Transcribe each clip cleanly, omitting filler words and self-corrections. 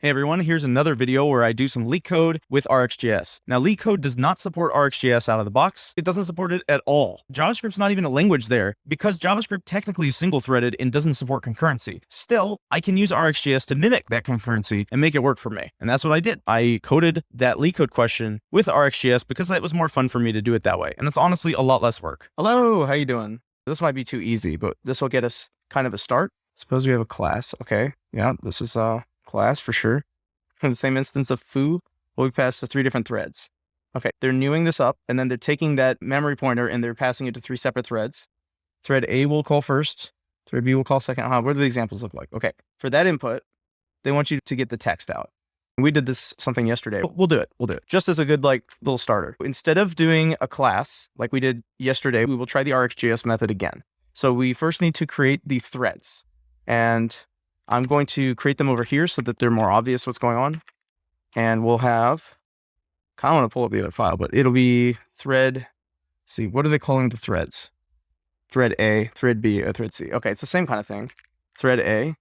Hey everyone, here's another video where I do some LeetCode with RxJS. Now LeetCode does not support RxJS out of the box. It doesn't support it at all. JavaScript's not even a language there because JavaScript technically is single-threaded and doesn't support concurrency. Still, I can use RxJS to mimic that concurrency and make it work for me. And that's what I did. I coded that LeetCode question with RxJS because it was more fun for me to do it that way. And it's honestly a lot less work. Hello, how you doing? This might be too easy, but this will get us kind of a start. Suppose we have a class. Okay, yeah, this is class for sure. In the same instance of foo, we pass to 3 different threads. Okay, they're newing this up, and then they're taking that memory pointer and they're passing it to 3 separate threads. Thread A will call first, thread B will call second. What do the examples look like? Okay, for that input, they want you to get the text out. We did this something yesterday. We'll do it. Just as a good little starter. Instead of doing a class like we did yesterday, we will try the RxJS method again. So we first need to create the threads, and I'm going to create them over here so that they're more obvious what's going on. And we'll have, kind of want to pull up the other file, but it'll be thread, see, what are they calling the threads? Thread A, thread B, or thread C. Okay, it's the same kind of thing. Thread A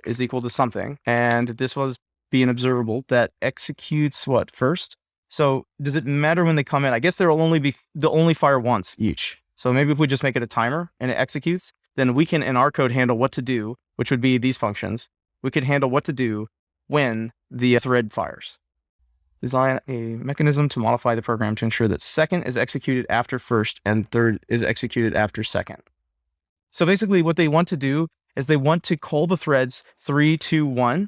is equal to something. And this will be an observable that executes what first? So does it matter when they come in? I guess they'll only fire once each. So maybe if we just make it a timer and it executes, then we can, in our code, handle what to do, which would be these functions. We could handle what to do when the thread fires. Design a mechanism to modify the program to ensure that second is executed after first and third is executed after second. So basically what they want to do is they want to call the threads 3, 2, 1,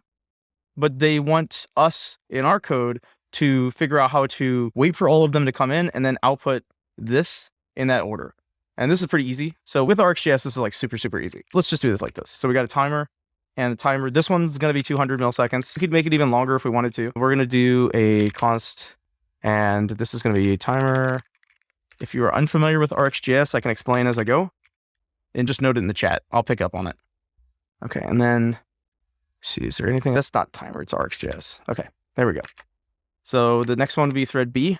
but they want us in our code to figure out how to wait for all of them to come in and then output this in that order. And this is pretty easy. So with RxJS, this is super, super easy. Let's just do this like this. So we got a timer, and the timer, this one's going to be 200 milliseconds. We could make it even longer if we wanted to. We're going to do a const, and this is going to be a timer. If you are unfamiliar with RxJS, I can explain as I go, and just note it in the chat. I'll pick up on it. Okay, and then, see, is there anything? That's not timer, it's RxJS. Okay, there we go. So the next one would be thread B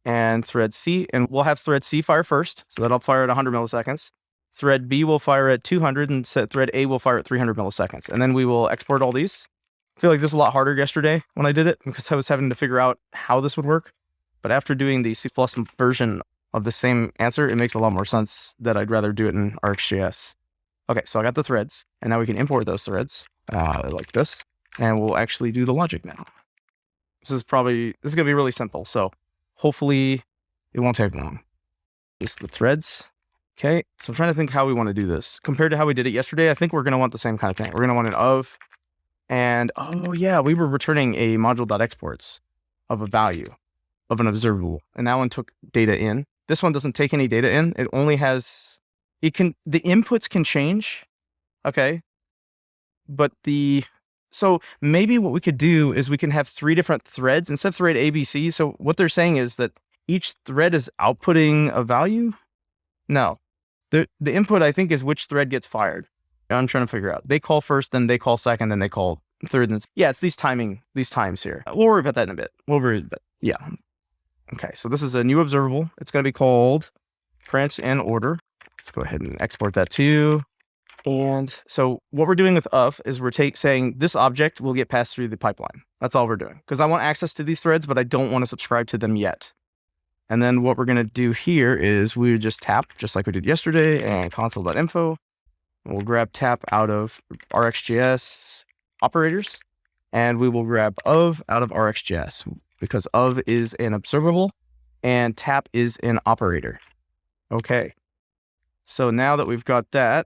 and thread C, and we'll have thread C fire first, so that'll fire at 100 milliseconds. Thread B will fire at 200, and thread A will fire at 300 milliseconds. And then we will export all these. I feel like this was a lot harder yesterday when I did it, because I was having to figure out how this would work. But after doing the C++ version of the same answer, it makes a lot more sense that I'd rather do it in RxJS. Okay, so I got the threads, and now we can import those threads like this, and we'll actually do the logic now. This is going to be really simple, so hopefully it won't take long. Just the threads. Okay, so I'm trying to think how we want to do this. Compared to how we did it yesterday, I think we're going to want the same kind of thing. We're going to want an of, and oh yeah, we were returning a module.exports of a value of an observable, and that one took data in. This one doesn't take any data in. It only has, the inputs can change, okay? But so maybe what we could do is we can have 3 different threads instead of thread A, B, C. So what they're saying is that each thread is outputting a value? No. The input, I think, is which thread gets fired. I'm trying to figure out. They call first, then they call second, then they call third. And yeah, it's these times here. We'll worry about that in a bit. Yeah. Okay, so this is a new observable. It's going to be called print and order. Let's go ahead and export that too. And so what we're doing with of is we're saying this object will get passed through the pipeline. That's all we're doing. Because I want access to these threads, but I don't want to subscribe to them yet. And then what we're going to do here is we just tap, just like we did yesterday, and console.info. We'll grab tap out of RxJS operators, and we will grab of out of RxJS, because of is an observable, and tap is an operator. Okay. So now that we've got that,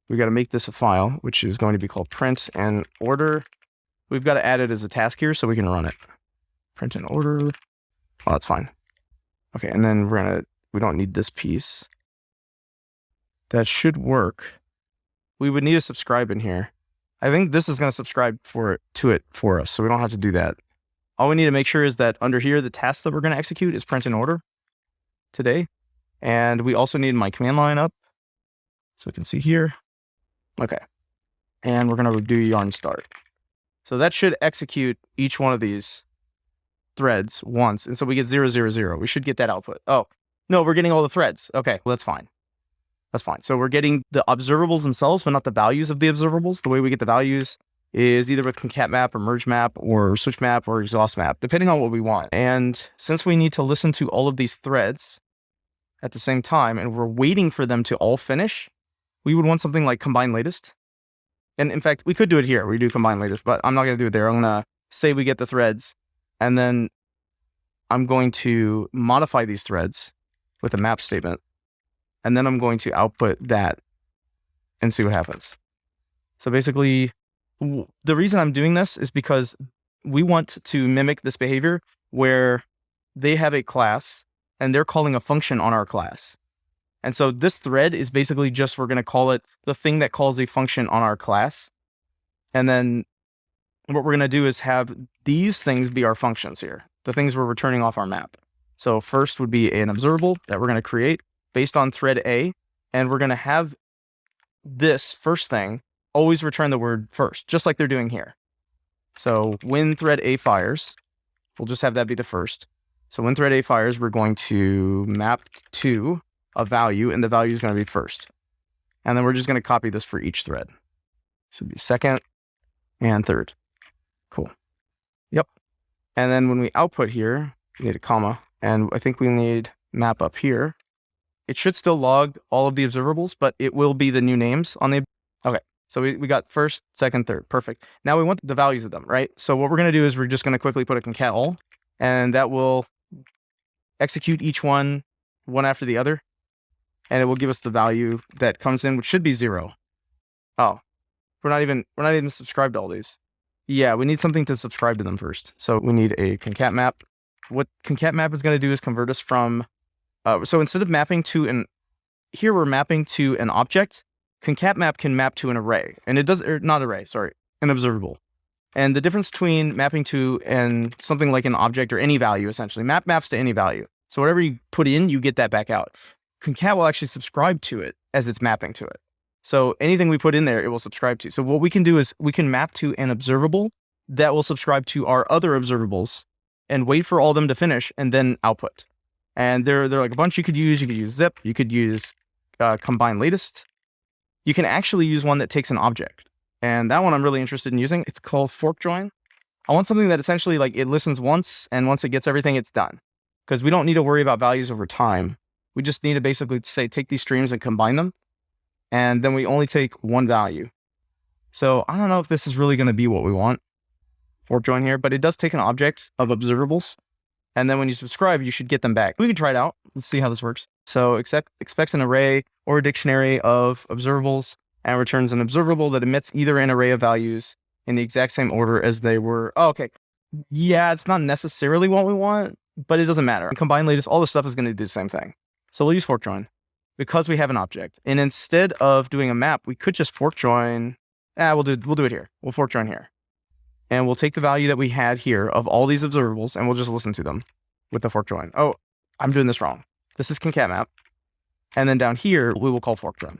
we got to make this a file, which is going to be called print and order. We've got to add it as a task here so we can run it. Print and order. Oh, that's fine. Okay, and then we don't need this piece. That should work. We would need a subscribe in here. I think this is going to subscribe to it for us, so we don't have to do that. All we need to make sure is that under here, the task that we're going to execute is print and order today. And we also need my command line up, so we can see here. Okay, and we're going to do yarn start. So that should execute each one of these threads once, and so we get 0, 0, 0. We should get that output. Oh, no, we're getting all the threads. Okay, well, that's fine. So we're getting the observables themselves, but not the values of the observables. The way we get the values is either with concat map or merge map or switch map or exhaust map, depending on what we want. And since we need to listen to all of these threads at the same time, and we're waiting for them to all finish, we would want something like combine latest. And in fact, we could do it here. We do combine latest, but I'm not going to do it there. I'm going to say we get the threads, and then I'm going to modify these threads with a map statement. And then I'm going to output that and see what happens. So basically, the reason I'm doing this is because we want to mimic this behavior where they have a class and they're calling a function on our class. And so this thread is basically just, we're going to call it the thing that calls a function on our class. And then what we're going to do is have these things be our functions here, the things we're returning off our map. So first would be an observable that we're going to create based on thread A. And we're going to have this first thing always return the word first, just like they're doing here. So when thread A fires, we'll just have that be the first. So when thread A fires, we're going to map to a value, and the value is going to be first. And then we're just going to copy this for each thread. So it'll be second and third. Cool. Yep. And then when we output here, we need a comma, and I think we need map up here. It should still log all of the observables, but it will be the new names on the, okay. So we got first, second, third. Perfect. Now we want the values of them, right? So what we're going to do is we're just going to quickly put a concat all, and that will execute each one after the other. And it will give us the value that comes in, which should be 0. Oh, we're not even subscribed to all these. Yeah, we need something to subscribe to them first. So we need a concat map. What concat map is going to do is convert us from, so instead of mapping to here we're mapping to an object. Concat map can map to an array, and it does, or not array, sorry, an observable. And the difference between mapping to something like an object or any value, essentially, maps to any value. So whatever you put in, you get that back out. Concat will actually subscribe to it as it's mapping to it. So anything we put in there, it will subscribe to. So what we can do is we can map to an observable that will subscribe to our other observables and wait for all of them to finish and then output. And they're like a bunch you could use. You could use zip. You could use combine latest. You can actually use one that takes an object. And that one I'm really interested in using. It's called fork join. I want something that essentially, like, it listens once, and once it gets everything, it's done. Because we don't need to worry about values over time. We just need to basically say, take these streams and combine them. And then we only take one value. So I don't know if this is really going to be what we want, fork join here, but it does take an object of observables. And then when you subscribe, you should get them back. We can try it out. Let's see how this works. So expects an array or a dictionary of observables and returns an observable that emits either an array of values in the exact same order as they were. Oh, okay. Yeah, it's not necessarily what we want, but it doesn't matter. Combine latest, all this stuff is going to do the same thing. So we'll use fork join because we have an object. And instead of doing a map, we could just fork join. We'll do it here. We'll fork join here. And we'll take the value that we had here of all these observables, and we'll just listen to them with the fork join. Oh, I'm doing this wrong. This is concat map. And then down here, we will call fork join.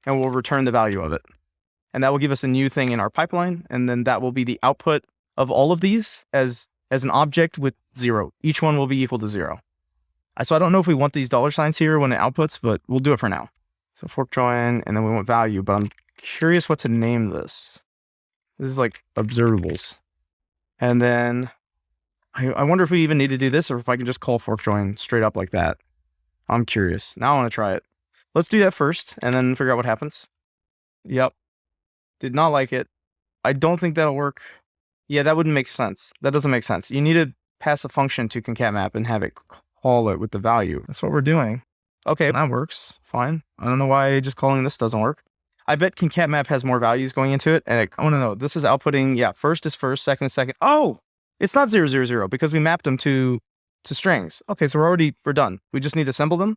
And we'll return the value of it. And that will give us a new thing in our pipeline. And then that will be the output of all of these as an object with 0. Each one will be equal to 0. So I don't know if we want these $signs here when it outputs, but we'll do it for now. So fork join, and then we want value, but I'm curious what to name this. This is like observables. And then I wonder if we even need to do this or if I can just call fork join straight up like that. I'm curious. Now I want to try it. Let's do that first and then figure out what happens. Yep. Did not like it. I don't think that'll work. Yeah, that wouldn't make sense. That doesn't make sense. You need to pass a function to concat map and have it call it with the value. That's what we're doing. Okay, that works. Fine. I don't know why just calling this doesn't work. I bet concat map has more values going into it. And I want to know, this is outputting, yeah, first is first, second is second. Oh, it's not 0, 0, 0 because we mapped them to strings. Okay, so we're done. We just need to assemble them.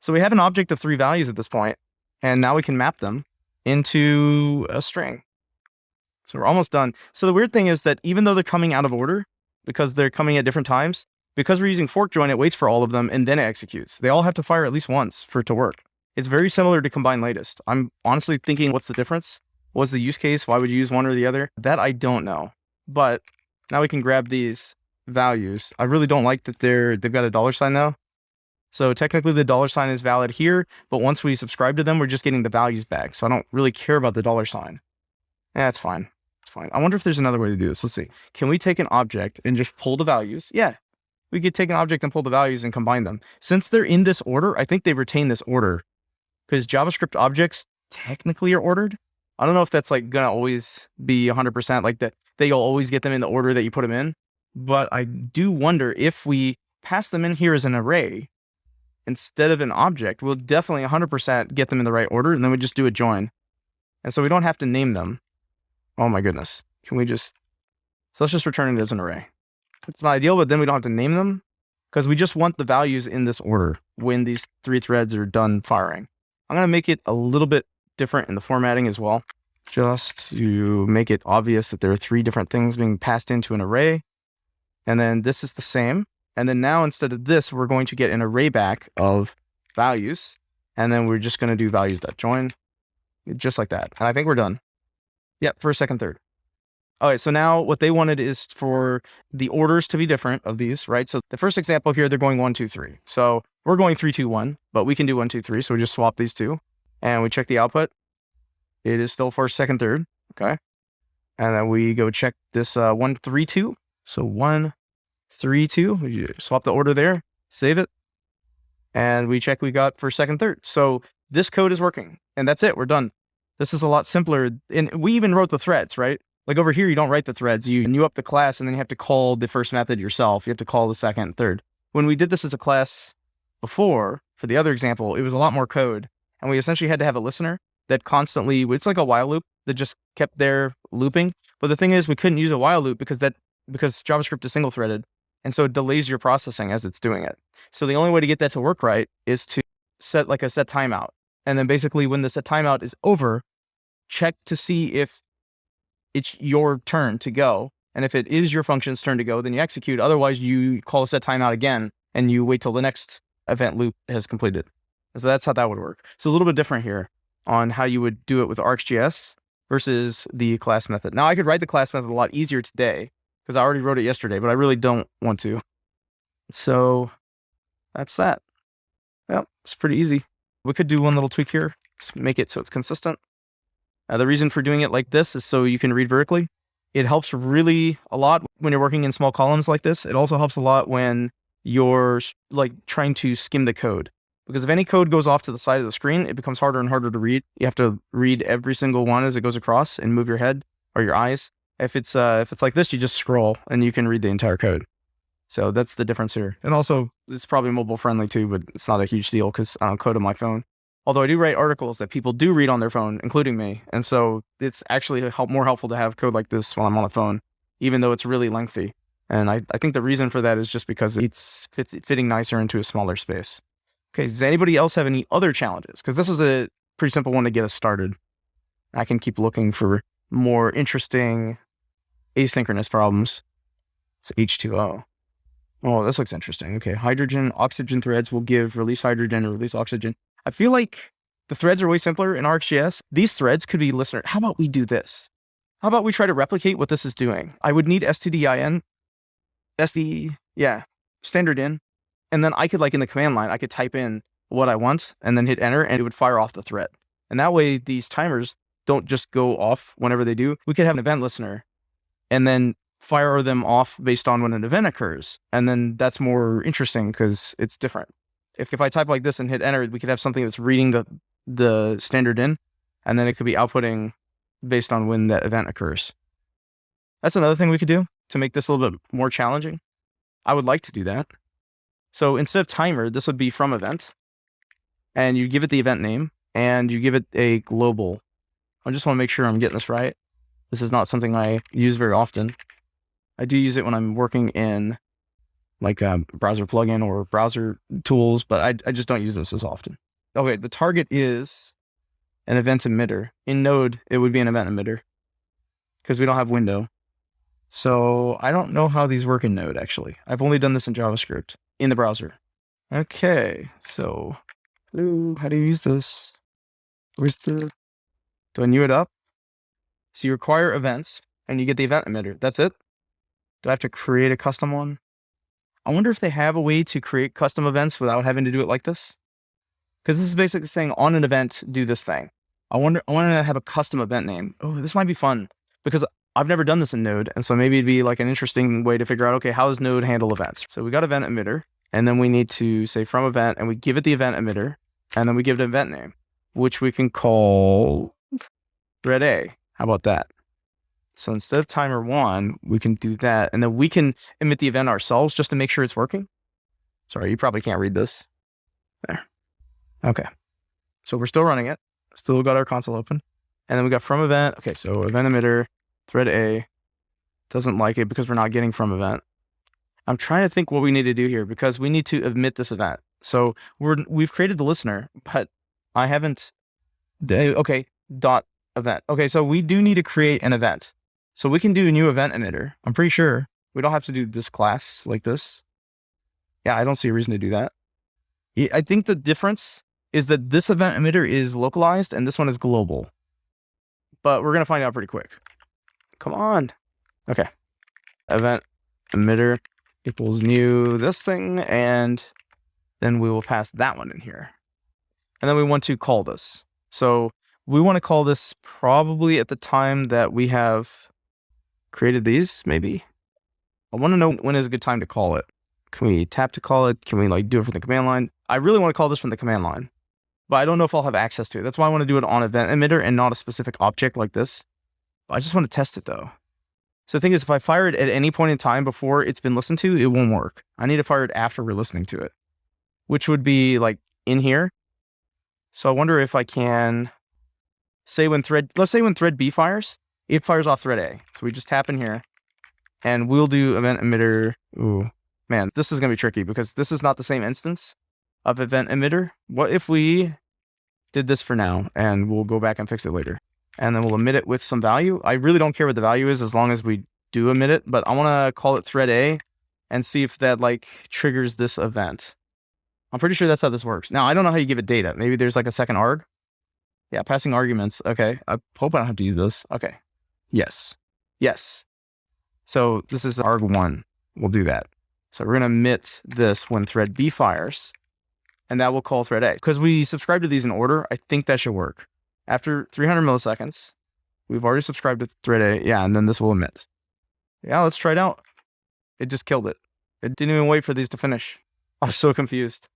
So we have an object of 3 values at this point, and now we can map them into a string. So we're almost done. So the weird thing is that even though they're coming out of order, because they're coming at different times, because we're using fork join, it waits for all of them and then it executes. They all have to fire at least once for it to work. It's very similar to combine latest. I'm honestly thinking, what's the difference? What's the use case? Why would you use one or the other? That I don't know. But now we can grab these values. I really don't like that they've got a $sign now. So technically the $sign is valid here, but once we subscribe to them, we're just getting the values back. So I don't really care about the $sign. Yeah, it's fine. It's fine. I wonder if there's another way to do this. Let's see. Can we take an object and just pull the values? Yeah, we could take an object and pull the values and combine them. Since they're in this order, I think they retain this order because JavaScript objects technically are ordered. I don't know if that's like gonna always be 100% like that you'll always get them in the order that you put them in. But I do wonder if we pass them in here as an array instead of an object, we'll definitely 100% get them in the right order, and then we just do a join. And so we don't have to name them. Oh my goodness. Can we just, so let's just return it as an array. It's not ideal, but then we don't have to name them because we just want the values in this order when these 3 threads are done firing. I'm going to make it a little bit different in the formatting as well, just to make it obvious that there are 3 different things being passed into an array. And then this is the same. And then now instead of this, we're going to get an array back of values. And then we're just going to do values.join, just like that. And I think we're done. Yep, first, second, third. All right, so now what they wanted is for the orders to be different of these, right? So the first example here, they're going 1, 2, 3. So we're going 3, 2, 1, but we can do 1, 2, 3. So we just swap these two and we check the output. It is still first, second, third. Okay. And then we go check this 1, 3, 2. So 1, 3, 2. We swap the order there, save it. And we check we got first, second, third. So this code is working and that's it. We're done. This is a lot simpler. And we even wrote the threads, right? Like over here, you don't write the threads. You new up the class and then you have to call the first method yourself. You have to call the second and third. When we did this as a class before, for the other example, it was a lot more code. And we essentially had to have a listener that constantly, it's like a while loop that just kept there looping. But the thing is, we couldn't use a while loop because JavaScript is single threaded. And so it delays your processing as it's doing it. So the only way to get that to work right is to set like a set timeout. And then basically when the set timeout is over, check to see if it's your turn to go. And if it is your function's turn to go, then you execute. Otherwise, you call a set timeout again, and you wait till the next event loop has completed. So that's how that would work. It's a little bit different here on how you would do it with RxJS versus the class method. Now, I could write the class method a lot easier today because I already wrote it yesterday, but I really don't want to. So that's that. Yep, it's pretty easy. We could do one little tweak here, just make it so it's consistent. The reason for doing it like this is so you can read vertically. It helps really a lot when you're working in small columns like this. It also helps a lot when you're like trying to skim the code. Because if any code goes off to the side of the screen, it becomes harder and harder to read. You have to read every single one as it goes across and move your head or your eyes. If it's like this, you just scroll and you can read the entire code. So that's the difference here. And also, it's probably mobile friendly too, but it's not a huge deal because I don't code on my phone. Although I do write articles that people do read on their phone, including me. And so it's actually more helpful to have code like this when I'm on the phone, even though it's really lengthy. And I think the reason for that is just because it's fitting nicer into a smaller space. Okay, does anybody else have any other challenges? Because this was a pretty simple one to get us started. I can keep looking for more interesting asynchronous problems. It's H2O. Oh, this looks interesting. Okay, hydrogen, oxygen threads will give release hydrogen or release oxygen. I feel like the threads are way simpler in RxJS. These threads could be listener. How about we do this? How about we try to replicate what this is doing? I would need stdin, standard in. And then I could, like in the command line, I could type in what I want and then hit enter and it would fire off the thread. And that way these timers don't just go off whenever they do. We could have an event listener and then fire them off based on when an event occurs. And then that's more interesting because it's different. If I type like this and hit enter, we could have something that's reading the standard in, and then it could be outputting based on when that event occurs. That's another thing we could do to make this a little bit more challenging. I would like to do that. So instead of timer, this would be from event, and you give it the event name, and you give it a global. I just want to make sure I'm getting this right. This is not something I use very often. I do use it when I'm working in like a browser plugin or browser tools, but I just don't use this as often. Okay, the target is an event emitter. In Node, it would be an event emitter because we don't have window. So I don't know how these work in Node, actually. I've only done this in JavaScript in the browser. Okay, so how do you use this? Do I new it up? So you require events and you get the event emitter. That's it? Do I have to create a custom one? I wonder if they have a way to create custom events without having to do it like this. Because this is basically saying on an event, do this thing. I want to have a custom event name. Oh, this might be fun because I've never done this in Node. And so maybe it'd be like an interesting way to figure out, okay, how does Node handle events? So we got event emitter, and then we need to say from event, and we give it the event emitter, and then we give it an event name, which we can call thread A. How about that? So instead of timer 1, we can do that, and then we can emit the event ourselves just to make sure it's working. Sorry, you probably can't read this. There. Okay. So we're still running it. Still got our console open. And then we got from event. Okay, so event emitter, thread A, doesn't like it because we're not getting from event. I'm trying to think what we need to do here because we need to emit this event. So we've created the listener, but I haven't. Okay, dot event. Okay, so we do need to create an event. So we can do a new event emitter. I'm pretty sure we don't have to do this class like this. Yeah, I don't see a reason to do that. I think the difference is that this event emitter is localized and this one is global. But we're going to find out pretty quick. Come on. Okay. Event emitter equals new this thing, and then we will pass that one in here. And then we want to call this. So we want to call this probably at the time that we have created these, maybe. I want to know when is a good time to call it. Can we tap to call it? Can we like do it from the command line? I really want to call this from the command line, but I don't know if I'll have access to it. That's why I want to do it on event emitter and not a specific object like this. I just want to test it though. So the thing is, if I fire it at any point in time before it's been listened to, it won't work. I need to fire it after we're listening to it, which would be like in here. So I wonder if I can say let's say when thread B fires, it fires off thread A. So we just tap in here and we'll do event emitter. Ooh, man, this is going to be tricky because this is not the same instance of event emitter. What if we did this for now and we'll go back and fix it later? And then we'll emit it with some value. I really don't care what the value is as long as we do emit it, but I want to call it thread A and see if that like triggers this event. I'm pretty sure that's how this works. Now, I don't know how you give it data. Maybe there's like a second arg. Yeah, passing arguments. Okay, I hope I don't have to use this. Okay, yes, yes. So this is arg1. We'll do that. So we're going to emit this when thread B fires, and that will call thread A. Because we subscribe to these in order, I think that should work. After 300 milliseconds, we've already subscribed to thread A. Yeah, and then this will emit. Yeah, let's try it out. It just killed it. It didn't even wait for these to finish. I was so confused.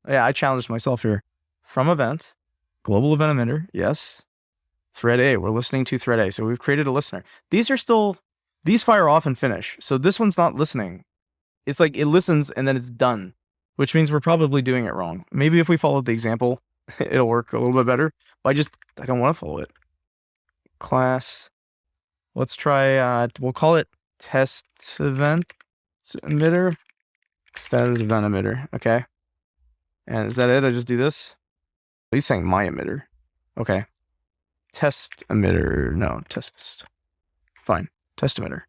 Yeah, I challenged myself here. From event, global event emitter, yes. Thread A, we're listening to thread A. So we've created a listener. These fire off and finish. So this one's not listening. It's like it listens and then it's done, which means we're probably doing it wrong. Maybe if we follow the example, it'll work a little bit better. But I don't want to follow it. Class. Let's try, we'll call it test event emitter. Status event emitter. Okay. And is that it? I just do this? He's saying my emitter. Okay. Test emitter. No, test. Fine. Test emitter.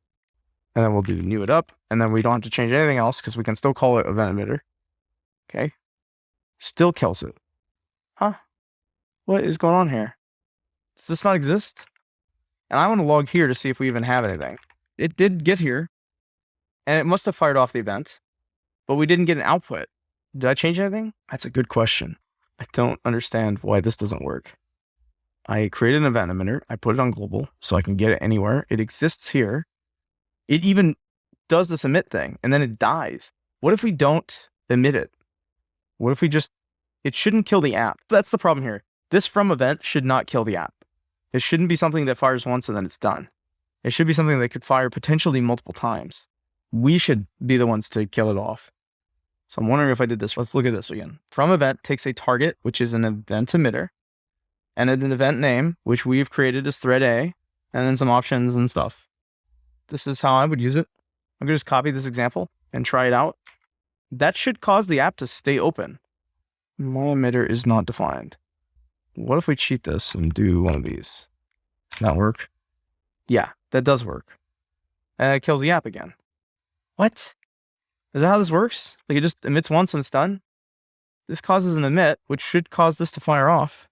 And then we'll do new it up. And then we don't have to change anything else because we can still call it event emitter. Okay. Still kills it. Huh? What is going on here? Does this not exist? And I want to log here to see if we even have anything. It did get here. And it must have fired off the event. But we didn't get an output. Did I change anything? That's a good question. I don't understand why this doesn't work. I created an event emitter. I put it on global so I can get it anywhere. It exists here. It even does this emit thing and then it dies. What if we don't emit it? What if we just, it shouldn't kill the app. That's the problem here. This from event should not kill the app. It shouldn't be something that fires once and then it's done. It should be something that could fire potentially multiple times. We should be the ones to kill it off. So I'm wondering if I did this. Let's look at this again. From event takes a target, which is an event emitter, and an event name, which we've created as thread A, and then some options and stuff. This is how I would use it. I'm going to just copy this example and try it out. That should cause the app to stay open. My emitter is not defined. What if we cheat this and do one of these? Does that work? Yeah, that does work. And it kills the app again. What? Is that how this works? Like it just emits once and it's done? This causes an emit, which should cause this to fire off.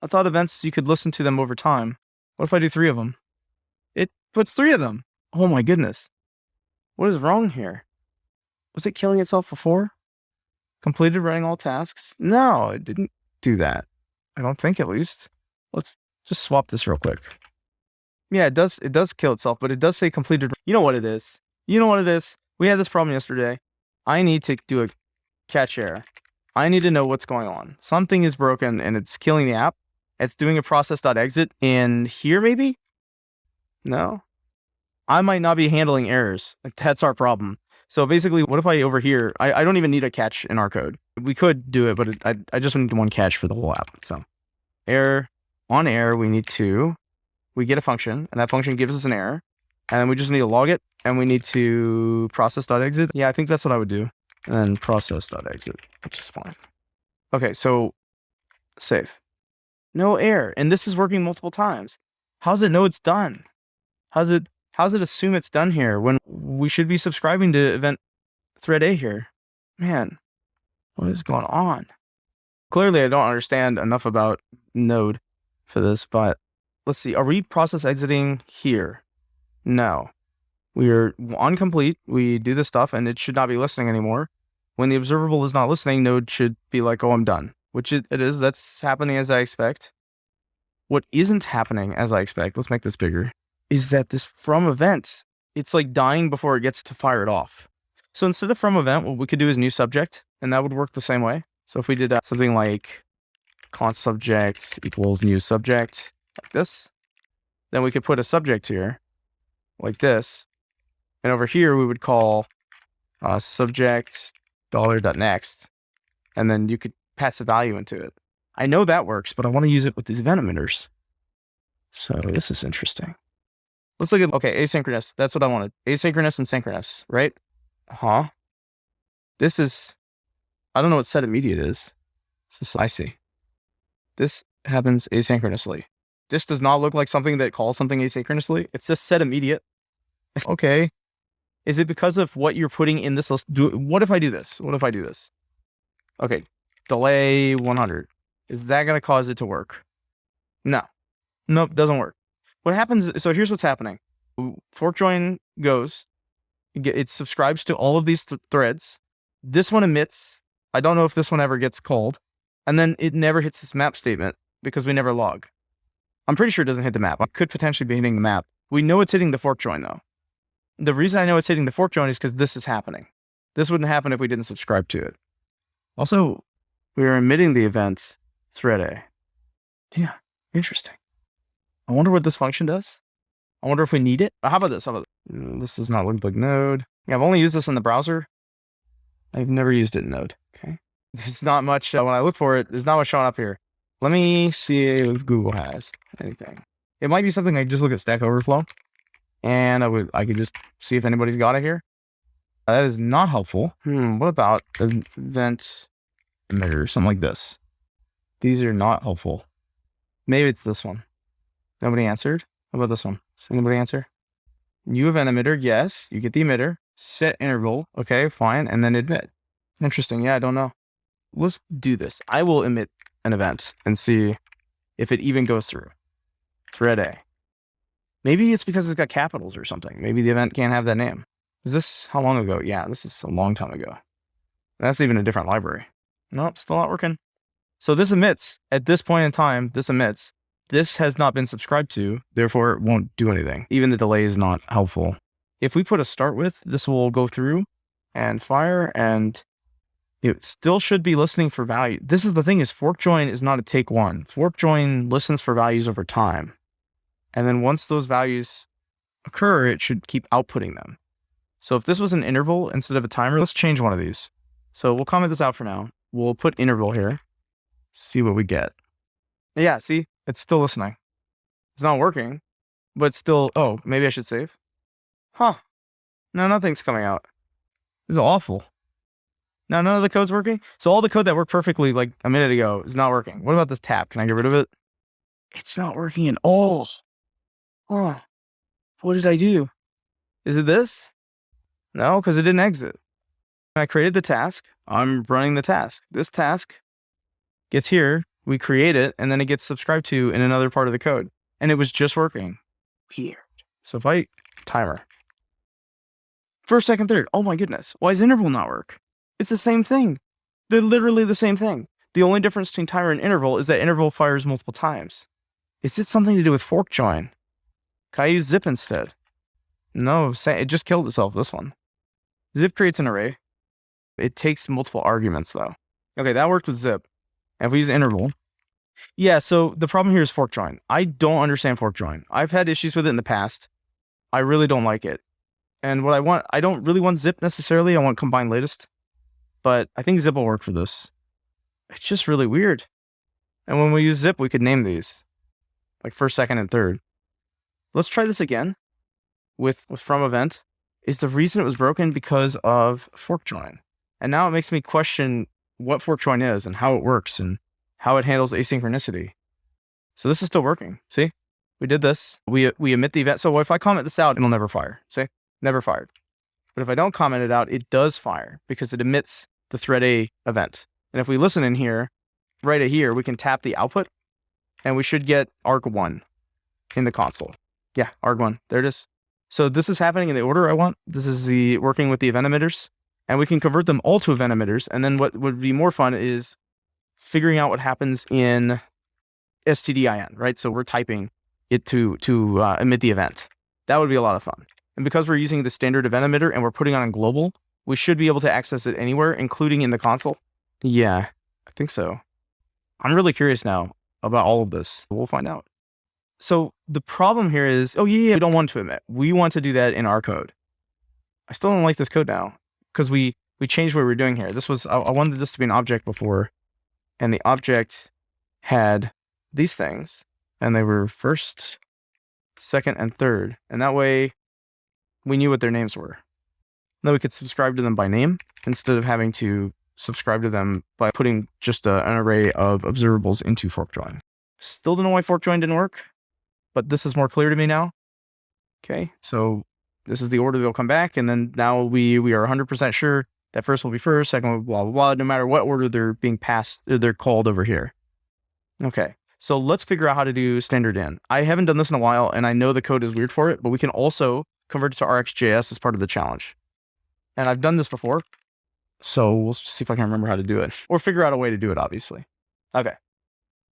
I thought events, you could listen to them over time. What if I do 3 of them? It puts 3 of them. Oh my goodness. What is wrong here? Was it killing itself before? Completed running all tasks? No, it didn't do that. I don't think, at least. Let's just swap this real quick. Yeah, it does kill itself, but it does say completed. You know what it is. We had this problem yesterday. I need to do a catch error. I need to know what's going on. Something is broken and it's killing the app. It's doing a process.exit in here maybe? No. I might not be handling errors. That's our problem. So basically, what if I over here, I don't even need a catch in our code. We could do it, but I just need one catch for the whole app. So error, on error, we get a function, and that function gives us an error, and then we just need to log it, and we need to process.exit. Yeah, I think that's what I would do. And then process.exit, which is fine. Okay, so save. No error, and this is working multiple times. How does it know it's done? How does it assume it's done here when we should be subscribing to event thread A here? Man, what is going on? Clearly, I don't understand enough about Node for this, but let's see. Are we process exiting here? No. We are on complete. We do this stuff, and it should not be listening anymore. When the observable is not listening, Node should be like, oh, I'm done, which it is. That's happening as I expect. What isn't happening as I expect, let's make this bigger, is that this from event, it's like dying before it gets to fire it off. So instead of from event, what we could do is new subject, and that would work the same way. So if we did something like const subject equals new subject, like this, then we could put a subject here, like this. And over here, we would call subject $.next, and then you could pass a value into it. I know that works, but I want to use it with these event emitters. So this is interesting. Let's look at, okay, asynchronous. That's what I wanted. Asynchronous and synchronous, right? This is, I don't know what set immediate is. I see. This happens asynchronously. This does not look like something that calls something asynchronously. It's just set immediate. Okay. Is it because of what you're putting in this list? What if I do this? Okay. Delay 100. Is that going to cause it to work? No. Nope, doesn't work. What happens, so here's what's happening. Fork join goes, it subscribes to all of these threads. This one emits. I don't know if this one ever gets called. And then it never hits this map statement because we never log. I'm pretty sure it doesn't hit the map. I could potentially be hitting the map. We know it's hitting the fork join though. The reason I know it's hitting the fork join is because this is happening. This wouldn't happen if we didn't subscribe to it. Also, we are emitting the event thread A. Yeah, interesting. I wonder what this function does. I wonder if we need it. How about this? This does not look like Node. Yeah, I've only used this in the browser. I've never used it in Node. Okay. There's not much, when I look for it, there's not much showing up here. Let me see if Google has anything. It might be something I just look at Stack Overflow, and I could just see if anybody's got it here. That is not helpful. What about event emitter, something like this? These are not helpful. Maybe it's this one. Nobody answered. How about this one? Does anybody answer? New event emitter, yes. You get the emitter. Set interval, okay, fine, and then emit. Interesting, yeah, I don't know. Let's do this. I will emit an event and see if it even goes through. Thread A. Maybe it's because it's got capitals or something. Maybe the event can't have that name. Is this how long ago? Yeah, this is a long time ago. That's even a different library. Nope, still not working. So this emits. At this point in time, this emits. This has not been subscribed to, therefore it won't do anything. Even the delay is not helpful. If we put a start with, this will go through and fire, and it still should be listening for value. This is the thing, is fork join is not a take one. Fork join listens for values over time. And then once those values occur, it should keep outputting them. So if this was an interval instead of a timer, let's change one of these. So we'll comment this out for now. We'll put interval here, see what we get. Yeah, see, it's still listening. It's not working, but still, oh, maybe I should save. Huh. No, nothing's coming out. This is awful. Now none of the code's working. So all the code that worked perfectly like a minute ago is not working. What about this tab? Can I get rid of it? It's not working at all. Oh, what did I do? Is it this? No, because it didn't exit. I created the task. I'm running the task. This task gets here. We create it, and then it gets subscribed to in another part of the code. And it was just working. Weird. So if I timer. First, second, third. Oh my goodness. Why does interval not work? It's the same thing. They're literally the same thing. The only difference between timer and interval is that interval fires multiple times. Is it something to do with fork join? Can I use zip instead? No, it just killed itself, this one. Zip creates an array. It takes multiple arguments though. Okay, that worked with zip. And if we use interval, yeah, so the problem here is fork join. I don't understand fork join. I've had issues with it in the past. I really don't like it. And what I don't really want zip necessarily. I want combine latest. But I think zip will work for this. It's just really weird. And when we use zip, we could name these. Like first, second, and third. Let's try this again with from event. Is the reason it was broken because of fork join? And now it makes me question what fork join is and how it works and how it handles asynchronicity. So this is still working. See, we did this. We emit the event. So if I comment this out, it'll never fire. See, never fired. But if I don't comment it out, it does fire because it emits the thread A event. And if we listen in here, right here, we can tap the output and we should get arg1 in the console. Yeah, arg1, there it is. So this is happening in the order I want. This is the working with the event emitters, and we can convert them all to event emitters. And then what would be more fun is figuring out what happens in stdin, right? So we're typing it to emit the event. That would be a lot of fun. And because we're using the standard event emitter and we're putting on global, we should be able to access it anywhere, including in the console. Yeah, I think so. I'm really curious now about all of this. We'll find out. So the problem here is, we don't want to emit. We want to do that in our code. I still don't like this code now because we changed what we were doing here. This was, I wanted this to be an object before, and the object had these things, and they were first, second, and third. And that way we knew what their names were. Then we could subscribe to them by name instead of having to subscribe to them by putting just an array of observables into fork join. Still don't know why fork join didn't work, but this is more clear to me now. Okay, so this is the order they'll come back, and then now we are 100% sure that first will be first, second will be blah, blah, blah, no matter what order they're being passed, they're called over here. Okay, so let's figure out how to do standard in. I haven't done this in a while, and I know the code is weird for it, but we can also convert it to RxJS as part of the challenge. And I've done this before, so we'll see if I can remember how to do it, or figure out a way to do it, obviously. Okay,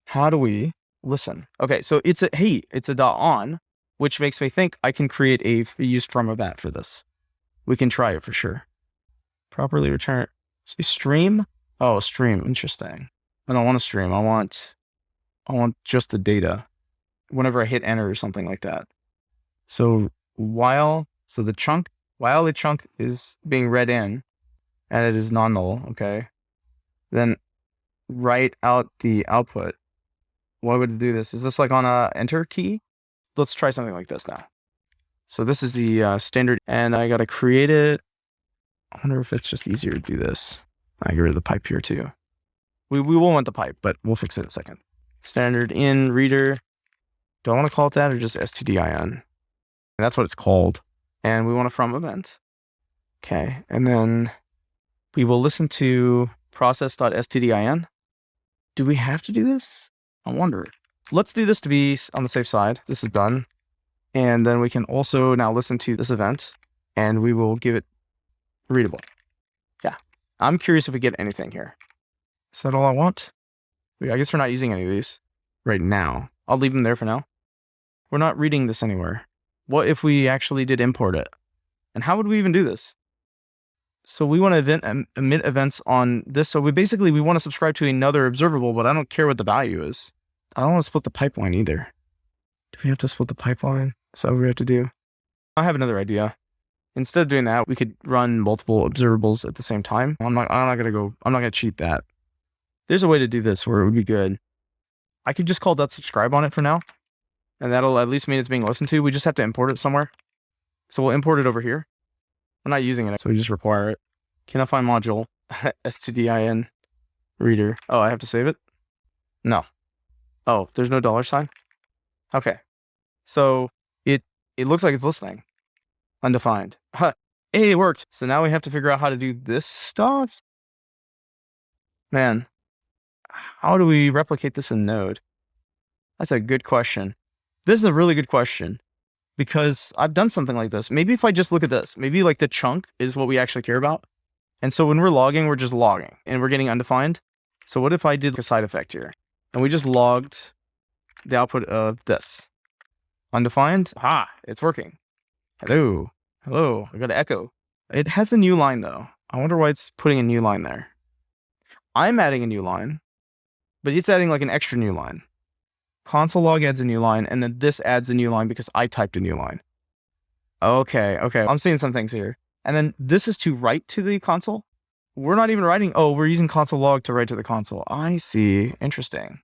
how do we listen? Okay, so it's a dot on, which makes me think I can create a used from event for this. We can try it for sure. Properly return, say stream. Oh, stream, interesting. I don't want to stream. I want just the data whenever I hit enter or something like that. So while the chunk is being read in and it is non-null, okay, then write out the output. Why would it do this? Is this like on a enter key? Let's try something like this now. So this is the standard, and I got to create it. I wonder if it's just easier to do this. I get rid of the pipe here too. We will want the pipe, but we'll fix it in a second. Standard in reader. Do I want to call it that or just stdin? And that's what it's called. And we want a from event. Okay, and then we will listen to process.stdin. Do we have to do this? I wonder. Let's do this to be on the safe side. This is done. And then we can also now listen to this event, and we will give it readable. Yeah, I'm curious if we get anything here. Is that all I want? I guess we're not using any of these right now. I'll leave them there for now. We're not reading this anywhere. What if we actually did import it? And how would we even do this? So we want to emit events on this. So we want to subscribe to another observable, but I don't care what the value is. I don't want to split the pipeline either. Do we have to split the pipeline? Is that what we have to do? I have another idea. Instead of doing that, we could run multiple observables at the same time. I'm not gonna cheat that. There's a way to do this where it would be good. I could just call .subscribe on it for now, and that'll at least mean it's being listened to. We just have to import it somewhere. So we'll import it over here. We're not using it, so we just require it. Can I find module stdin reader? Oh, I have to save it? No. Oh, there's no $sign? Okay. So it looks like it's listening. Undefined. Hey, it worked. So now we have to figure out how to do this stuff. Man, how do we replicate this in Node? That's a good question. This is a really good question because I've done something like this. Maybe if I just look at this, maybe like the chunk is what we actually care about. And so when we're logging, we're just logging and we're getting undefined. So what if I did a side effect here and we just logged the output of this. Undefined. Aha, it's working. Hello. Hello. I got an echo. It has a new line though. I wonder why it's putting a new line there. I'm adding a new line, but it's adding like an extra new line. Console log adds a new line, and then this adds a new line because I typed a new line. Okay. I'm seeing some things here. And then this is to write to the console. We're not even writing. Oh, we're using console log to write to the console. I see. Interesting.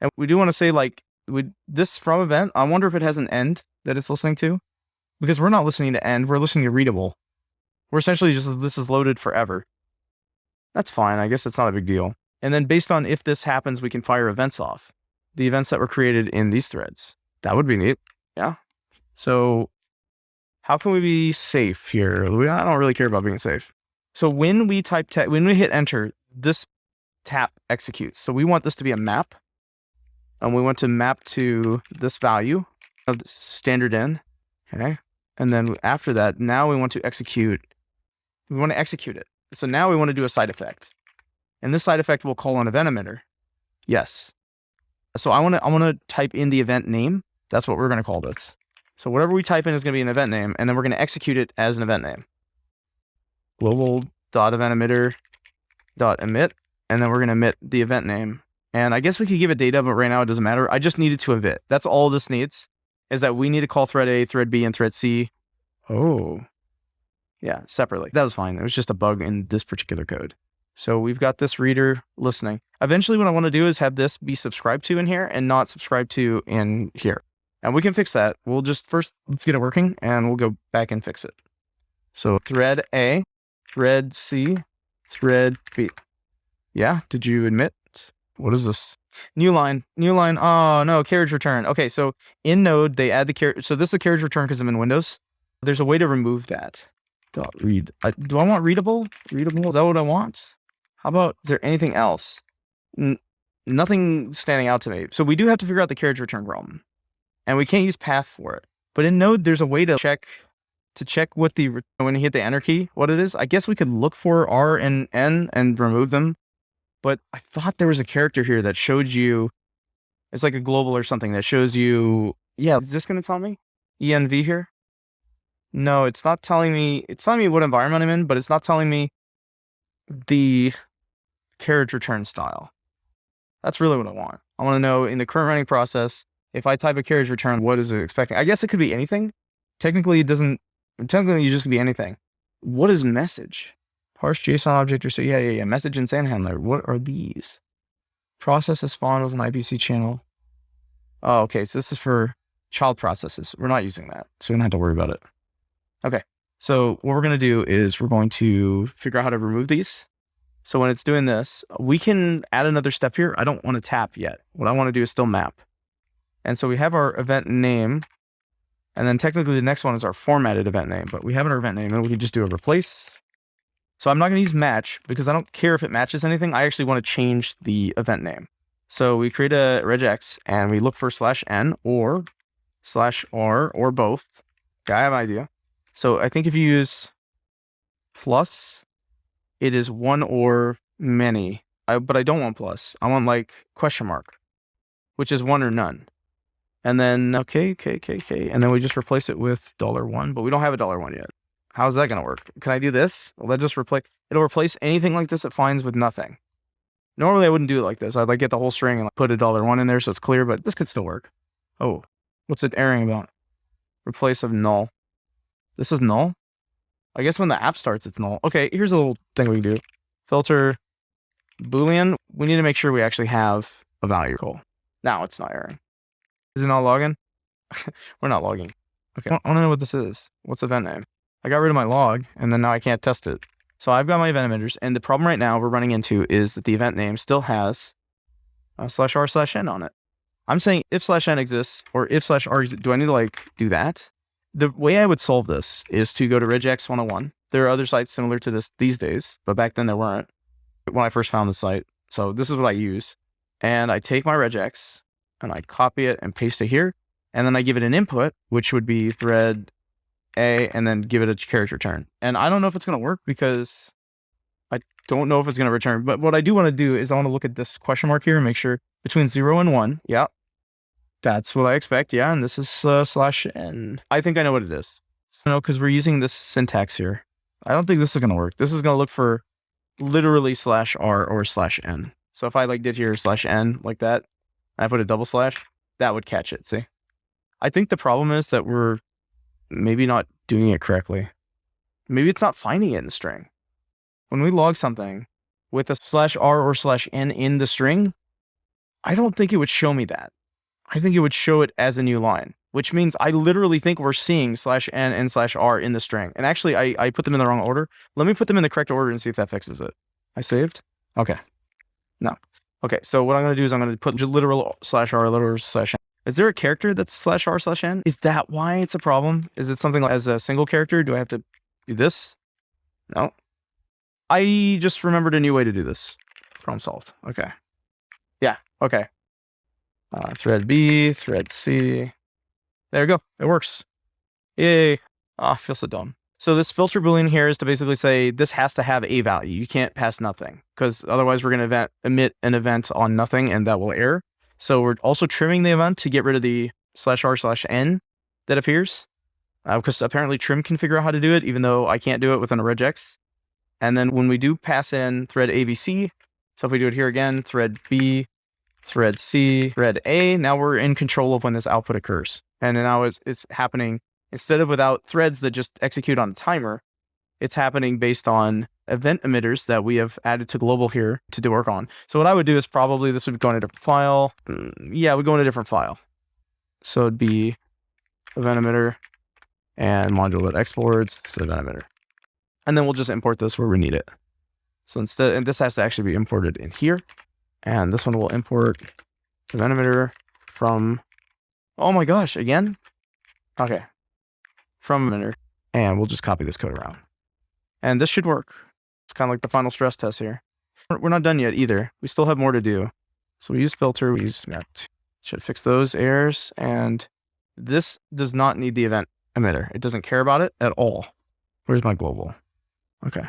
And we do want to say like, this from event, I wonder if it has an end that it's listening to. Because we're not listening to end, we're listening to readable. We're essentially just, this is loaded forever. That's fine, I guess it's not a big deal. And then based on if this happens, we can fire events off. The events that were created in these threads. That would be neat, yeah. So how can we be safe here? I don't really care about being safe. So when we when we hit enter, this tap executes. So we want this to be a map. And we want to map to this value of the standard in, okay? And then after that, now we want to execute. We want to execute it. So now we want to do a side effect. And this side effect will call an event emitter. Yes. So I want to type in the event name. That's what we're going to call this. So whatever we type in is going to be an event name, and then we're going to execute it as an event name. Global.eventEmitter.emit, and then we're going to emit the event name. And I guess we could give it data, but right now it doesn't matter. I just need it to emit. That's all this needs, is that we need to call thread A, thread B, and thread C. Oh. Yeah, separately. That was fine. It was just a bug in this particular code. So we've got this reader listening. Eventually what I want to do is have this be subscribed to in here and not subscribed to in here. And we can fix that. We'll just first, let's get it working and we'll go back and fix it. So thread A, thread C, thread B. Yeah, did you admit? What is this? New line. Oh no, carriage return. Okay, so in Node, they add the carriage. So this is a carriage return because I'm in Windows. There's a way to remove that. Read. Do I want readable? Readable, is that what I want? How about, is there anything else? Nothing standing out to me. So we do have to figure out the carriage return problem. And we can't use path for it. But in Node, there's a way to check what the, when you hit the enter key, what it is. I guess we could look for R and N and remove them. But I thought there was a character here that showed you, it's like a global or something that shows you, yeah, is this going to tell me? ENV here? No, it's not telling me, it's telling me what environment I'm in, but it's not telling me the carriage return style. That's really what I want. I want to know in the current running process, if I type a carriage return, what is it expecting? I guess it could be anything. Technically, it doesn't, technically it just could be anything. What is message? Parse JSON object or say, yeah. Message and sand handler. What are these? Process is spawned with an IPC channel. Oh, okay. So this is for child processes. We're not using that, so we don't have to worry about it. Okay. So what we're going to do is we're going to figure out how to remove these. So when it's doing this, we can add another step here. I don't want to tap yet. What I want to do is still map. And so we have our event name. And then technically the next one is our formatted event name, but we have our event name and we can just do a replace. So I'm not going to use match because I don't care if it matches anything. I actually want to change the event name. So we create a regex and we look for /n or /r or both. Okay, I have an idea. So I think if you use plus, it is one or many, but I don't want plus. I want like question mark, which is one or none. And then, okay. And then we just replace it with $1, but we don't have a $1 yet. How's that going to work? Can I do this? Well, that just it'll replace anything like this it finds with nothing. Normally I wouldn't do it like this. I'd like get the whole string and like put a $1 in there so it's clear, but this could still work. Oh, what's it erroring about? Replace of null. This is null? I guess when the app starts, it's null. Okay, here's a little thing we can do. Filter Boolean. We need to make sure we actually have a value call. Now it's not erroring. Is it not logging? We're not logging. Okay, I want to know what this is. What's event name? I got rid of my log, and then now I can't test it. So I've got my event emitters, and the problem right now we're running into is that the event name still has /r/n on it. I'm saying if /n exists, or if /r exists, do I need to like do that? The way I would solve this is to go to regex 101. There are other sites similar to this these days, but back then there weren't when I first found the site. So this is what I use. And I take my regex and I copy it and paste it here. And then I give it an input, which would be thread A, and then give it a carriage return. And I don't know if it's going to work because I don't know if it's going to return. But what I do want to do is I want to look at this question mark here and make sure between 0 and 1. Yeah. That's what I expect, yeah, and this is /n. I think I know what it is. No, because we're using this syntax here. I don't think this is going to work. This is going to look for literally /r or /n. So if I like did here /n like that, I put a double slash, that would catch it, see? I think the problem is that we're maybe not doing it correctly. Maybe it's not finding it in the string. When we log something with a /r or /n in the string, I don't think it would show me that. I think it would show it as a new line, which means I literally think we're seeing /n and /r in the string. And actually, I put them in the wrong order. Let me put them in the correct order and see if that fixes it. I saved? Okay. No. Okay, so what I'm going to do is I'm going to put literal /r, literal /n. Is there a character that's /r/n? Is that why it's a problem? Is it something like as a single character? Do I have to do this? No. I just remembered a new way to do this. Problem solved. Okay. Yeah, okay. Thread B, thread C. There we go. It works. Yay. I feel so dumb. So this filter boolean here is to basically say this has to have a value. You can't pass nothing because otherwise we're going to emit an event on nothing and that will error. So we're also trimming the event to get rid of the /r/n that appears because apparently trim can figure out how to do it even though I can't do it within a regex. And then when we do pass in thread ABC, so if we do it here again, thread B, thread C, thread A, now we're in control of when this output occurs. And now it's happening, instead of without threads that just execute on a timer, it's happening based on event emitters that we have added to global here to do work on. So what I would do is probably this would go in a different file. Yeah, we go in a different file. So it'd be event emitter and module.exports, so event emitter. And then we'll just import this where we need it. So instead, and this has to actually be imported in here. And this one will import event emitter from, oh my gosh, again? Okay. From emitter. And we'll just copy this code around. And this should work. It's kind of like the final stress test here. We're not done yet either. We still have more to do. So we use filter, we use mapped. Should fix those errors. And this does not need the event emitter. It doesn't care about it at all. Where's my global? Okay.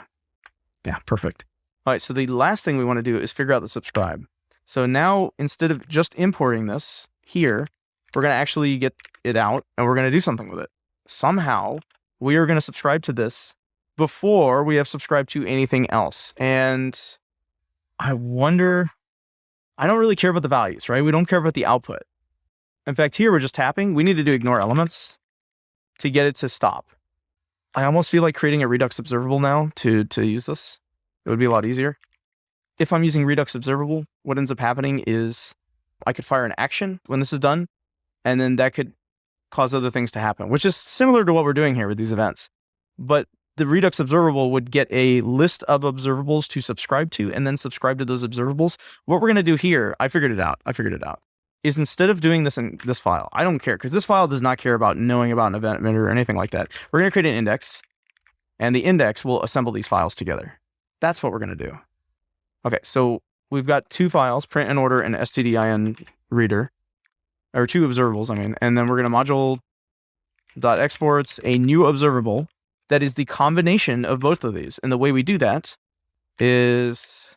Yeah, perfect. All right, so the last thing we want to do is figure out the subscribe. So now, instead of just importing this here, we're going to actually get it out and we're going to do something with it. Somehow, we are going to subscribe to this before we have subscribed to anything else. And I wonder, I don't really care about the values, right? We don't care about the output. In fact, here we're just tapping. We need to do ignore elements to get it to stop. I almost feel like creating a redux-observable now to use this. It would be a lot easier. If I'm using redux-observable, what ends up happening is I could fire an action when this is done, and then that could cause other things to happen, which is similar to what we're doing here with these events. But the redux-observable would get a list of observables to subscribe to, and then subscribe to those observables. What we're going to do here, I figured it out, is instead of doing this in this file, I don't care, because this file does not care about knowing about an event emitter or anything like that. We're going to create an index, and the index will assemble these files together. That's what we're going to do. Okay, so we've got two files, print and order and stdin reader, or two observables, I mean, and then we're going to module.exports a new observable that is the combination of both of these. And the way we do that is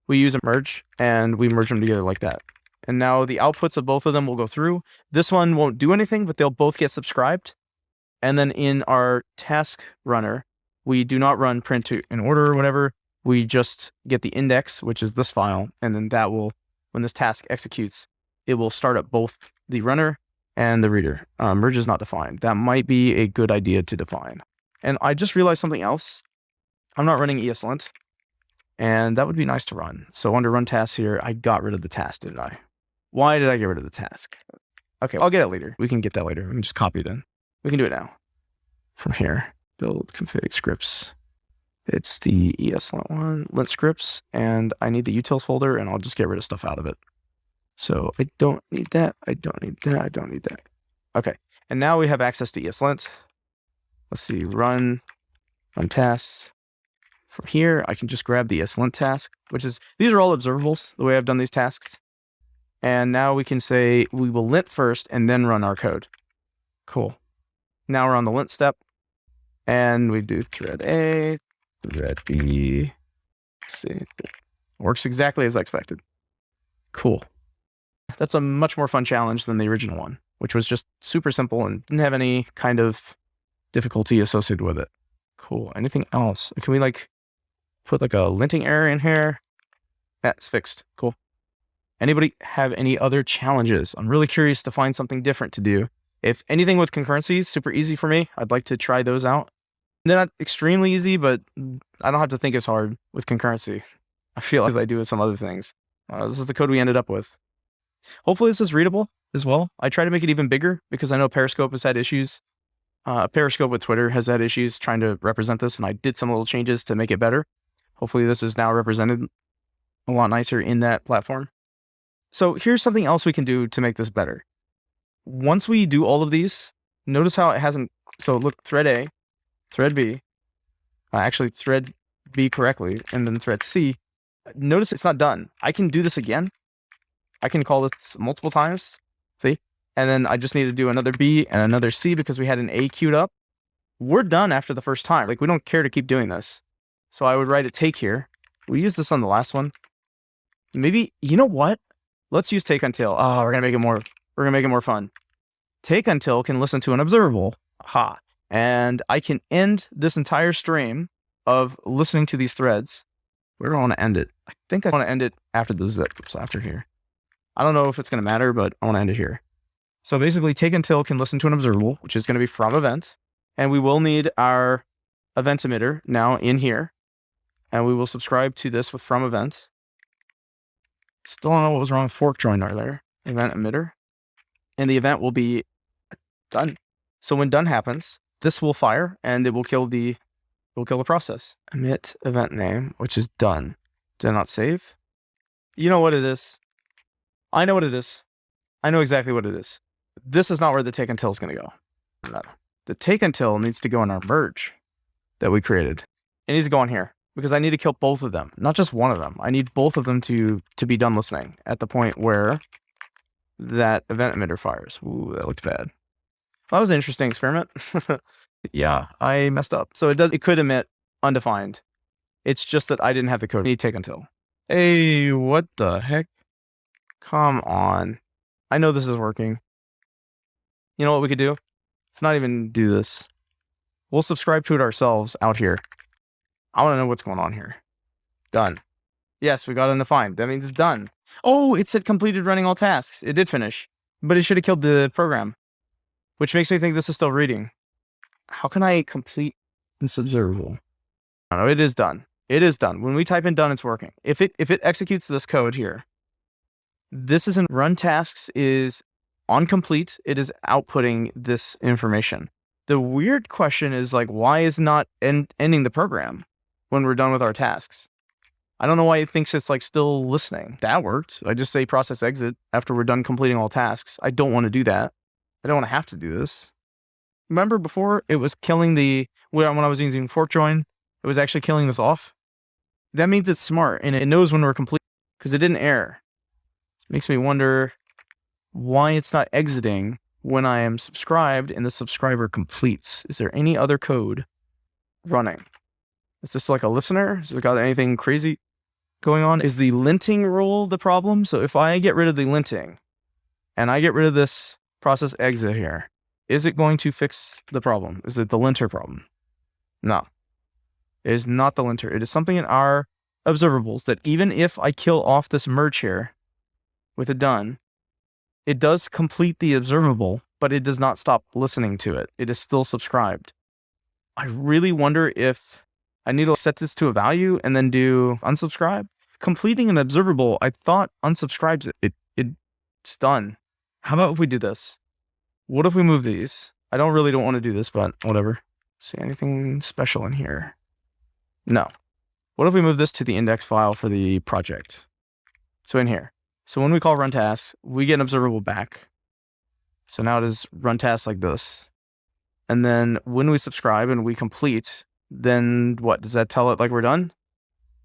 we use a merge and we merge them together like that. And now the outputs of both of them will go through. This one won't do anything, but they'll both get subscribed. And then in our task runner, we do not run print to in order or whatever. We just get the index, which is this file. And then that will, when this task executes, it will start up both the runner and the reader. Merge is not defined. That might be a good idea to define. And I just realized something else. I'm not running ESLint, and that would be nice to run. So under run tasks here, I got rid of the task, didn't I? Why did I get rid of the task? Okay, I'll get it later. We can get that later. Let me just copy it in. We can do it now. From here, build config scripts. It's the ESLint one, lint scripts, and I need the utils folder, and I'll just get rid of stuff out of it. So I don't need that. I don't need that. I don't need that. Okay, and now we have access to ESLint. Let's see, run tasks. From here, I can just grab the ESLint task, which is, these are all observables, the way I've done these tasks. And now we can say we will lint first and then run our code. Cool. Now we're on the lint step, and we do thread A, thread B. Let's see, works exactly as I expected. Cool. That's a much more fun challenge than the original one, which was just super simple and didn't have any kind of difficulty associated with it. Cool. Anything else? Can we like put like a linting error in here? That's fixed. Cool. Anybody have any other challenges? I'm really curious to find something different to do. If anything with concurrency is super easy for me, I'd like to try those out. They're not extremely easy, but I don't have to think as hard with concurrency. I feel as I do with some other things. This is the code we ended up with. Hopefully this is readable as well. I try to make it even bigger because I know Periscope has had issues. Periscope with Twitter has had issues trying to represent this, and I did some little changes to make it better. Hopefully this is now represented a lot nicer in that platform. So here's something else we can do to make this better. Once we do all of these, notice how it hasn't, so look, thread A, thread B, actually thread B correctly, and then thread C. Notice it's not done. I can do this again. I can call this multiple times, see? And then I just need to do another B and another C because we had an A queued up. We're done after the first time. Like, we don't care to keep doing this. So I would write a take here. We used this on the last one. Maybe, you know what? Let's use take until. Oh, we're gonna make it more fun. Take until can listen to an observable. Aha. And I can end this entire stream of listening to these threads. Where do I want to end it? I think I want to end it after the zip, so after here. I don't know if it's going to matter, but I want to end it here. So basically, take until can listen to an observable, which is going to be from event. And we will need our event emitter now in here. And we will subscribe to this with from event. Still don't know what was wrong with fork join earlier. Event emitter. And the event will be done. So when done happens, this will fire and it will kill the process. Emit event name, which is done. Did I not save? You know what it is. I know what it is. I know exactly what it is. This is not where the take until is going to go. No. The take until needs to go in our merge that we created. It needs to go on here because I need to kill both of them, not just one of them. I need both of them to be done listening at the point where that event emitter fires. Ooh, that looked bad. Well, that was an interesting experiment. Yeah, I messed up. So it could emit undefined. It's just that I didn't have the code. I need take until. Hey, what the heck? Come on. I know this is working. You know what we could do? Let's not even do this. We'll subscribe to it ourselves out here. I want to know what's going on here. Done. Yes, we got undefined. That means it's done. Oh, it said completed running all tasks. It did finish, but it should have killed the program, which makes me think this is still reading. How can I complete this observable? No, it is done. It is done. When we type in done, it's working. If it executes this code here, this is in run tasks is on complete. It is outputting this information. The weird question is like, why is not ending the program when we're done with our tasks? I don't know why it thinks it's like still listening. That worked. I just say process exit after we're done completing all tasks. I don't want to do that. I don't want to have to do this. Remember before it was killing when I was using fork join, it was actually killing this off. That means it's smart and it knows when we're complete because it didn't error. It makes me wonder why it's not exiting when I am subscribed and the subscriber completes. Is there any other code running? Is this like a listener? Has it got anything crazy going on? Is the linting rule the problem? So if I get rid of the linting and I get rid of this process exit here, is it going to fix the problem? Is it the linter problem? No. It is not the linter. It is something in our observables that even if I kill off this merge here with a done, it does complete the observable, but it does not stop listening to it. It is still subscribed. I really wonder if I need to set this to a value and then do unsubscribe. Completing an observable, I thought unsubscribes it. It's done. How about if we do this? What if we move these? I don't want to do this, but whatever. See anything special in here? No. What if we move this to the index file for the project? So in here. So when we call run tasks, we get an observable back. So now it is run tasks like this. And then when we subscribe and we complete, then what? Does that tell it like we're done?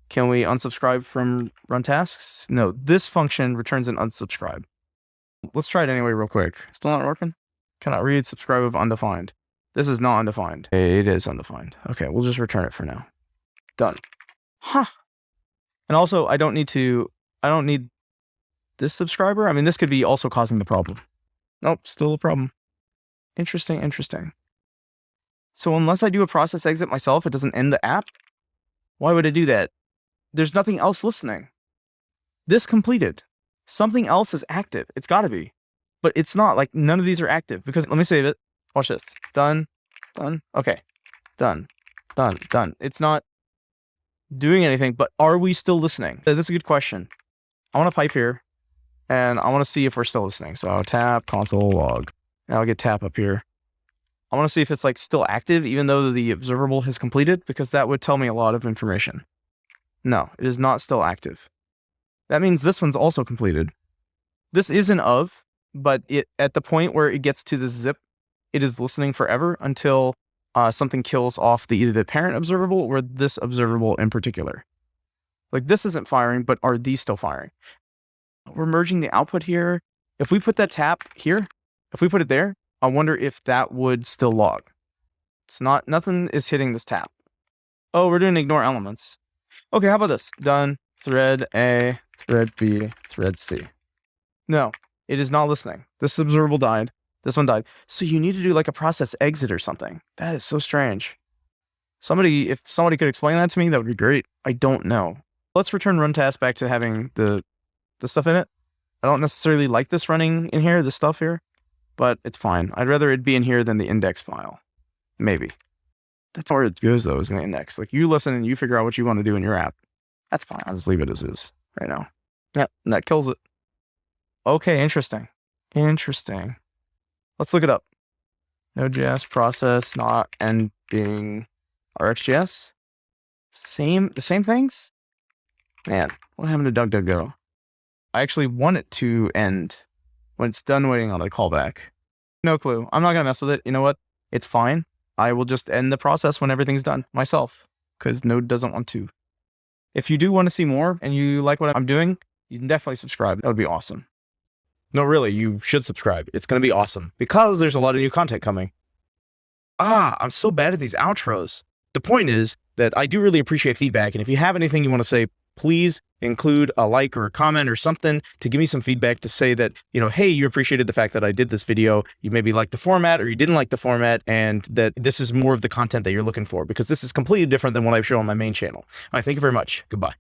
Can we unsubscribe from run tasks? No, this function returns an unsubscribe. Let's try it anyway real quick. Still not working? Cannot read subscribe of undefined. This is not undefined. It is undefined. Okay, we'll just return it for now. Done. Huh. And also, I don't need this subscriber? I mean, this could be also causing the problem. Nope, still a problem. Interesting, interesting. So unless I do a process exit myself, it doesn't end the app? Why would I do that? There's nothing else listening. This completed. Something else is active. It's got to be. But it's not. Like, none of these are active. Because, let me save it. Watch this. Done. Done. Okay. Done. Done. Done. It's not doing anything, but are we still listening? That's a good question. I want to pipe here, and I want to see if we're still listening. So tap console log. Now I'll get tap up here. I want to see if it's like still active, even though the observable has completed, because that would tell me a lot of information. No, it is not still active. That means this one's also completed. This isn't of, but it at the point where it gets to the zip, it is listening forever until something kills off either the parent observable or this observable in particular. Like, this isn't firing, but are these still firing? We're merging the output here. If we put that tap here, if we put it there, I wonder if that would still log. It's not, nothing is hitting this tap. Oh, we're doing ignore elements. Okay, how about this? Done, thread A, thread B, thread C. No, it is not listening. This observable died. This one died. So you need to do like a process exit or something. That is so strange. If somebody could explain that to me, that would be great. I don't know. Let's return run task back to having the stuff in it. I don't necessarily like this running in here, this stuff here, but it's fine. I'd rather it be in here than the index file. Maybe. That's where it goes though, is in the index. Like, you listen and you figure out what you want to do in your app. That's fine. I'll just leave it as is right now. Yep, and that kills it. Okay, interesting. Interesting. Let's look it up. Node.js process not ending RxJS. The same things? Man, what happened to DuckDuckGo? I actually want it to end when it's done waiting on a callback. No clue. I'm not going to mess with it. You know what? It's fine. I will just end the process when everything's done myself, because Node doesn't want to. If you do want to see more and you like what I'm doing, you can definitely subscribe. That would be awesome. No, really, you should subscribe. It's going to be awesome because there's a lot of new content coming. I'm so bad at these outros. The point is that I do really appreciate feedback. And if you have anything you want to say, please include a like or a comment or something to give me some feedback to say that, hey, you appreciated the fact that I did this video. You maybe liked the format or you didn't like the format, and that this is more of the content that you're looking for, because this is completely different than what I show on my main channel. All right, thank you very much. Goodbye.